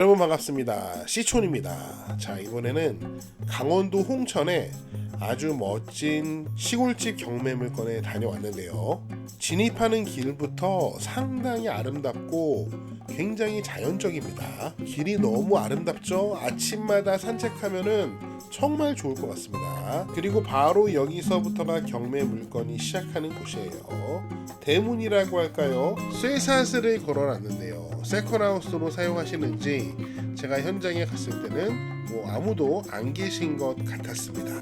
여러분 반갑습니다. 시촌입니다. 자, 이번에는 강원도 홍천에 아주 멋진 시골집 경매물건에 다녀왔는데요. 진입하는 길부터 상당히 아름답고 굉장히 자연적입니다. 길이 너무 아름답죠? 아침마다 산책하면은 정말 좋을 것 같습니다. 그리고 바로 여기서부터가 경매 물건이 시작하는 곳이에요. 대문이라고 할까요? 쇠사슬을 걸어놨는데요. 세컨하우스로 사용하시는지 제가 현장에 갔을 때는 아무도 안 계신 것 같았습니다.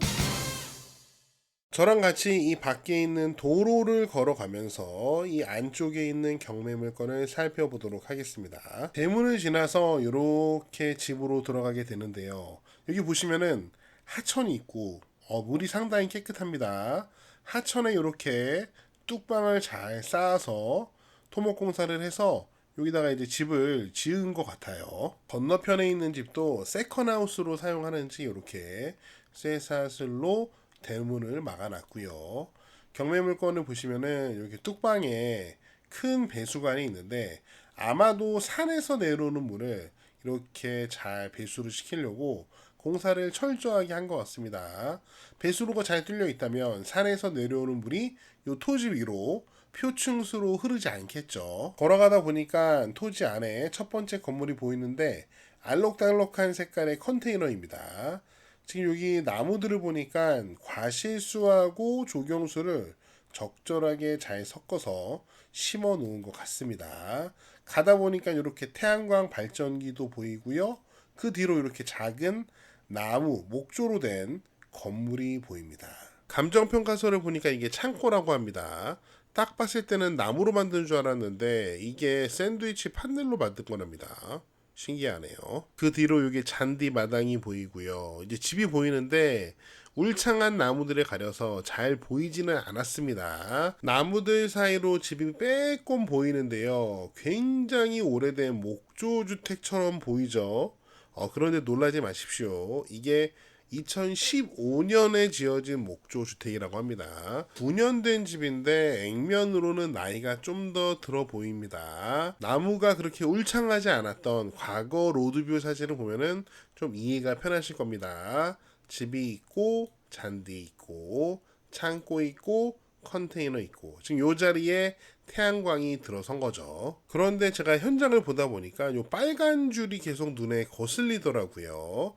저랑 같이 이 밖에 있는 도로를 걸어가면서 이 안쪽에 있는 경매 물건을 살펴보도록 하겠습니다. 대문을 지나서 이렇게 집으로 들어가게 되는데요. 여기 보시면은 하천이 있고 물이 상당히 깨끗합니다. 하천에 이렇게 뚝방을 잘 쌓아서 토목공사를 해서 여기다가 이제 집을 지은 것 같아요. 건너편에 있는 집도 세컨하우스로 사용하는지 이렇게 쇠사슬로 대문을 막아놨고요. 경매 물건을 보시면은 이렇게 뚝방에 큰 배수관이 있는데 아마도 산에서 내려오는 물을 이렇게 잘 배수를 시키려고 공사를 철저하게 한 것 같습니다. 배수로가 잘 뚫려 있다면 산에서 내려오는 물이 이 토지 위로 표층수로 흐르지 않겠죠. 걸어가다 보니까 토지 안에 첫 번째 건물이 보이는데 알록달록한 색깔의 컨테이너입니다. 지금 여기 나무들을 보니까 과실수하고 조경수를 적절하게 잘 섞어서 심어 놓은 것 같습니다. 가다 보니까 이렇게 태양광 발전기도 보이고요. 그 뒤로 이렇게 작은 나무, 목조로 된 건물이 보입니다. 감정평가서를 보니까 이게 창고라고 합니다. 딱 봤을 때는 나무로 만든 줄 알았는데 이게 샌드위치 판넬로 만든 거랍니다. 신기하네요. 그 뒤로 여기 잔디 마당이 보이고요. 이제 집이 보이는데 울창한 나무들에 가려서 잘 보이지는 않았습니다. 나무들 사이로 집이 빼꼼 보이는데요. 굉장히 오래된 목조 주택처럼 보이죠. 그런데 놀라지 마십시오. 이게 2015년에 지어진 목조 주택이라고 합니다. 9년 된 집인데 액면으로는 나이가 좀 더 들어 보입니다. 나무가 그렇게 울창하지 않았던 과거 로드뷰 사진을 보면은 좀 이해가 편하실 겁니다. 집이 있고 잔디 있고 창고 있고 컨테이너 있고 지금 요 자리에 태양광이 들어선 거죠. 그런데 제가 현장을 보다 보니까 요 빨간 줄이 계속 눈에 거슬리더라고요.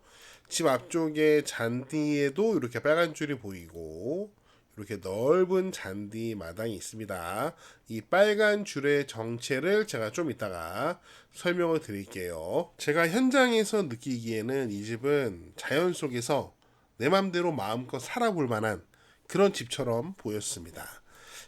집 앞쪽에 잔디에도 이렇게 빨간 줄이 보이고 이렇게 넓은 잔디 마당이 있습니다. 이 빨간 줄의 정체를 제가 좀 이따가 설명을 드릴게요. 제가 현장에서 느끼기에는 이 집은 자연 속에서 내 맘대로 마음껏 살아볼 만한 그런 집처럼 보였습니다.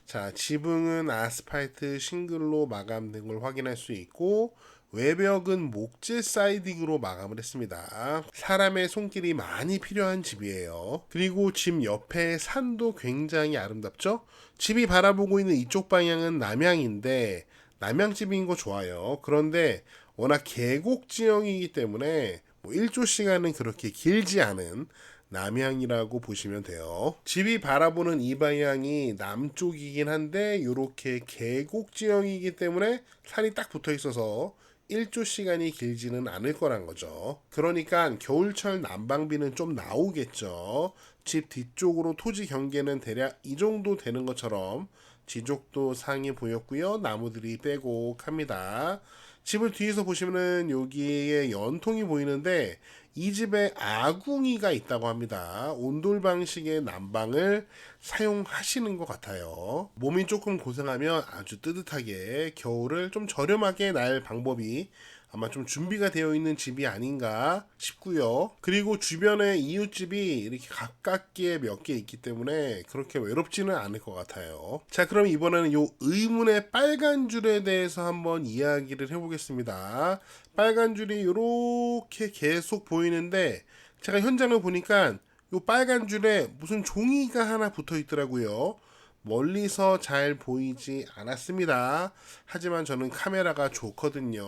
자, 지붕은 아스팔트 싱글로 마감된 걸 확인할 수 있고 외벽은 목재 사이딩으로 마감을 했습니다. 사람의 손길이 많이 필요한 집이에요. 그리고 집 옆에 산도 굉장히 아름답죠? 집이 바라보고 있는 이쪽 방향은 남향인데 남향집인 거 좋아요. 그런데 워낙 계곡 지형이기 때문에 1조 시간은 그렇게 길지 않은 남향이라고 보시면 돼요. 집이 바라보는 이 방향이 남쪽이긴 한데 이렇게 계곡 지형이기 때문에 산이 딱 붙어 있어서 1조 시간이 길지는 않을 거란 거죠. 그러니까 겨울철 난방비는 좀 나오겠죠. 집 뒤쪽으로 토지 경계는 대략 이 정도 되는 것처럼 지적도 상이 보였고요. 나무들이 빼곡합니다. 집을 뒤에서 보시면은 여기에 연통이 보이는데 이 집에 아궁이가 있다고 합니다. 온돌 방식의 난방을 사용하시는 것 같아요. 몸이 조금 고생하면 아주 뜨뜻하게 겨울을 좀 저렴하게 날 방법이 아마 좀 준비가 되어 있는 집이 아닌가 싶고요. 그리고 주변에 이웃집이 이렇게 가깝게 몇 개 있기 때문에 그렇게 외롭지는 않을 것 같아요. 자, 그럼 이번에는 요 의문의 빨간 줄에 대해서 한번 이야기를 해보겠습니다. 빨간 줄이 이렇게 계속 보이는데 제가 현장을 보니까 요 빨간 줄에 무슨 종이가 하나 붙어 있더라고요. 멀리서 잘 보이지 않았습니다. 하지만 저는 카메라가 좋거든요.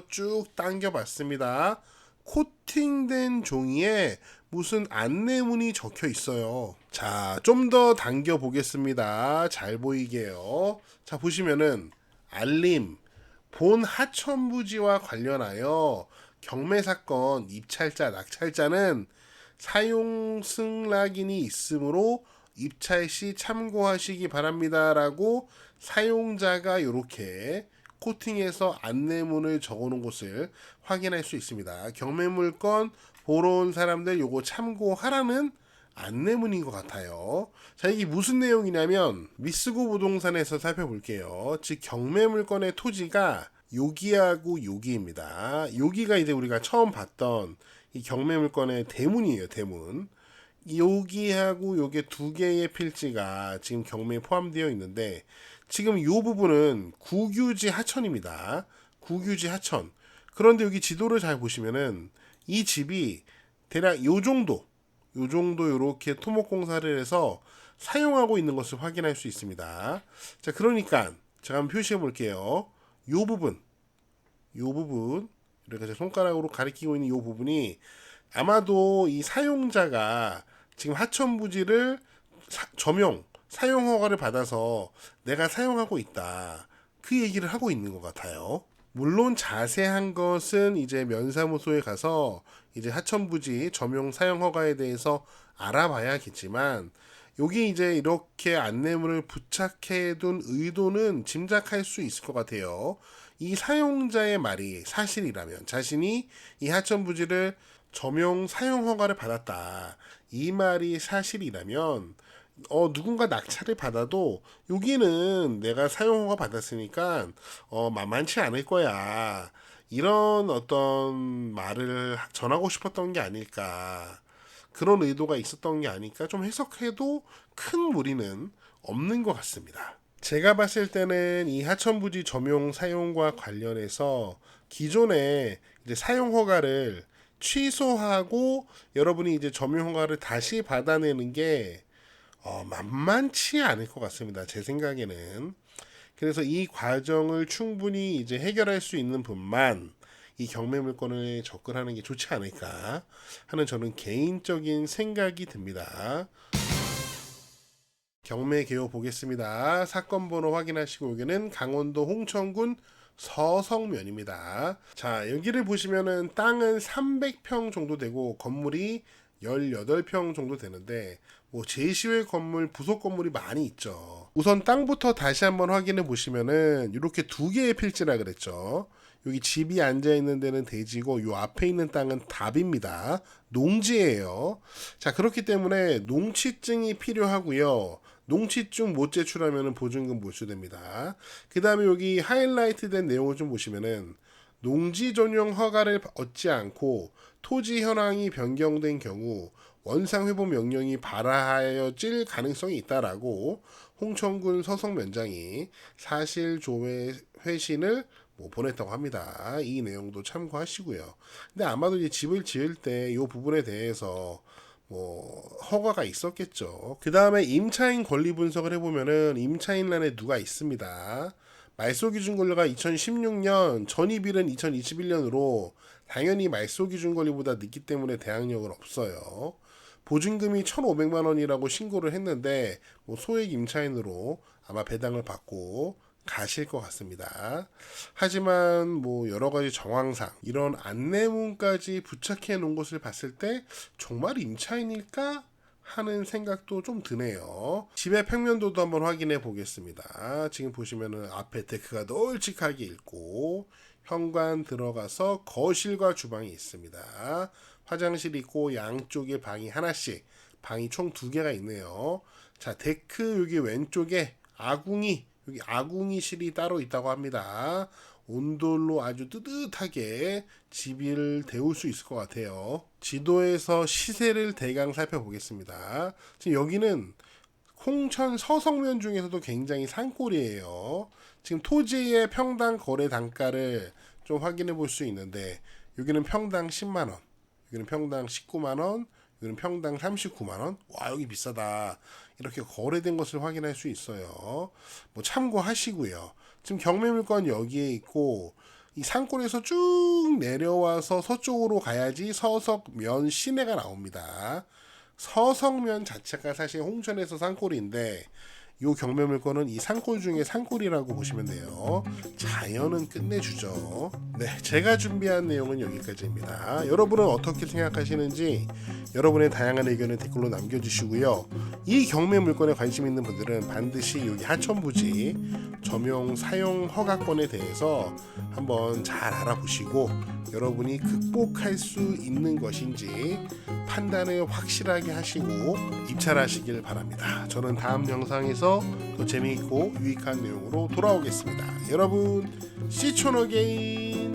쭉 당겨봤습니다. 코팅된 종이에 무슨 안내문이 적혀 있어요. 자, 좀 더 당겨 보겠습니다. 잘 보이게요. 자, 보시면은 알림, 본 하천부지와 관련하여 경매 사건 입찰자, 낙찰자는 사용 승낙인이 있으므로 입찰 시 참고하시기 바랍니다라고 사용자가 이렇게 코팅해서 안내문을 적어놓은 것을 확인할 수 있습니다. 경매 물건 보러 온 사람들 요거 참고하라는 안내문인 것 같아요. 자, 이게 무슨 내용이냐면 미쓰고 부동산에서 살펴볼게요. 즉 경매 물건의 토지가 여기하고 여기입니다. 여기가 이제 우리가 처음 봤던 이 경매 물건의 대문이에요. 대문. 여기하고 요게 두 개의 필지가 지금 경매에 포함되어 있는데 지금 이 부분은 국유지 하천입니다. 국유지 하천. 그런데 여기 지도를 잘 보시면은 이 집이 대략 요 정도 이렇게 토목공사를 해서 사용하고 있는 것을 확인할 수 있습니다. 자, 그러니까 제가 한번 표시해 볼게요. 요 부분 이렇게 제 손가락으로 가리키고 있는 이 부분이 아마도 이 사용자가 지금 하천 부지를 점용 사용 허가를 받아서 내가 사용하고 있다, 그 얘기를 하고 있는 것 같아요. 물론 자세한 것은 이제 면사무소에 가서 이제 하천 부지 점용 사용 허가에 대해서 알아봐야겠지만 여기 이제 이렇게 안내문을 부착해둔 의도는 짐작할 수 있을 것 같아요. 이 사용자의 말이 사실이라면, 자신이 이 하천 부지를 점용 사용 허가를 받았다, 이 말이 사실이라면 누군가 낙찰을 받아도 여기는 내가 사용 허가 받았으니까 만만치 않을 거야, 이런 어떤 말을 전하고 싶었던 게 아닐까, 그런 의도가 있었던 게 아닐까, 좀 해석해도 큰 무리는 없는 것 같습니다. 제가 봤을 때는 이 하천부지 점용 사용과 관련해서 기존에 이제 사용 허가를 취소하고 여러분이 이제 점용 허가를 다시 받아내는 게 만만치 않을 것 같습니다. 제 생각에는. 그래서 이 과정을 충분히 이제 해결할 수 있는 분만 이 경매 물건을 접근하는 게 좋지 않을까 하는 저는 개인적인 생각이 듭니다. 경매 개요 보겠습니다. 사건 번호 확인하시고 여기는 강원도 홍천군 서성면입니다. 자, 여기를 보시면은 땅은 300평 정도 되고 건물이 18평 정도 되는데 뭐 제시외 건물, 부속 건물이 많이 있죠. 우선 땅부터 다시 한번 확인해 보시면은 이렇게 두 개의 필지라 그랬죠. 여기 집이 앉아 있는 데는 대지고 요 앞에 있는 땅은 답입니다. 농지예요. 자, 그렇기 때문에 농취증이 필요하고요. 농취증 못 제출하면 보증금 몰수됩니다. 그 다음에 여기 하이라이트 된 내용을 좀 보시면은 농지 전용 허가를 얻지 않고 토지 현황이 변경된 경우 원상 회복 명령이 발하여질 가능성이 있다라고 홍천군 서성면장이 사실 조회 회신을 보냈다고 합니다. 이 내용도 참고하시고요. 근데 아마도 이제 집을 지을 때 이 부분에 대해서 허가가 있었겠죠. 그 다음에 임차인 권리 분석을 해보면은 임차인란에 누가 있습니다. 말소기준 권리가 2016년, 전입일은 2021년으로 당연히 말소기준 권리보다 늦기 때문에 대항력은 없어요. 보증금이 1,500만 원이라고 신고를 했는데 소액 임차인으로 아마 배당을 받고 가실 것 같습니다. 하지만 여러 가지 정황상 이런 안내문까지 부착해 놓은 것을 봤을 때 정말 임차인일까 하는 생각도 좀 드네요. 집의 평면도도 한번 확인해 보겠습니다. 지금 보시면은 앞에 데크가 널찍하게 있고 현관 들어가서 거실과 주방이 있습니다. 화장실이 있고 양쪽에 방이 하나씩, 방이 총 2개가 있네요. 자, 데크 여기 왼쪽에 여기 아궁이실이 따로 있다고 합니다. 온돌로 아주 뜨뜻하게 집을 데울 수 있을 것 같아요. 지도에서 시세를 대강 살펴보겠습니다. 지금 여기는 홍천 서성면 중에서도 굉장히 산골이에요. 지금 토지의 평당 거래 단가를 좀 확인해 볼 수 있는데 여기는 평당 10만원, 여기는 평당 19만원, 여기는 평당 39만원. 와, 여기 비싸다. 이렇게 거래된 것을 확인할 수 있어요. 참고하시고요. 지금 경매물건 여기에 있고 이 산골에서 쭉 내려와서 서쪽으로 가야지 서석면 시내가 나옵니다. 서석면 자체가 사실 홍천에서 산골인데 이 경매 물건은 이 산골 중에 산골이라고 보시면 돼요. 자연은 끝내주죠. 네, 제가 준비한 내용은 여기까지입니다. 여러분은 어떻게 생각하시는지 여러분의 다양한 의견을 댓글로 남겨주시고요. 이 경매 물건에 관심 있는 분들은 반드시 여기 하천부지 점용 사용 허가권에 대해서 한번 잘 알아보시고 여러분이 극복할 수 있는 것인지 판단을 확실하게 하시고 입찰하시길 바랍니다. 저는 다음 영상에서 더 재미있고 유익한 내용으로 돌아오겠습니다. 여러분, 시촌어게인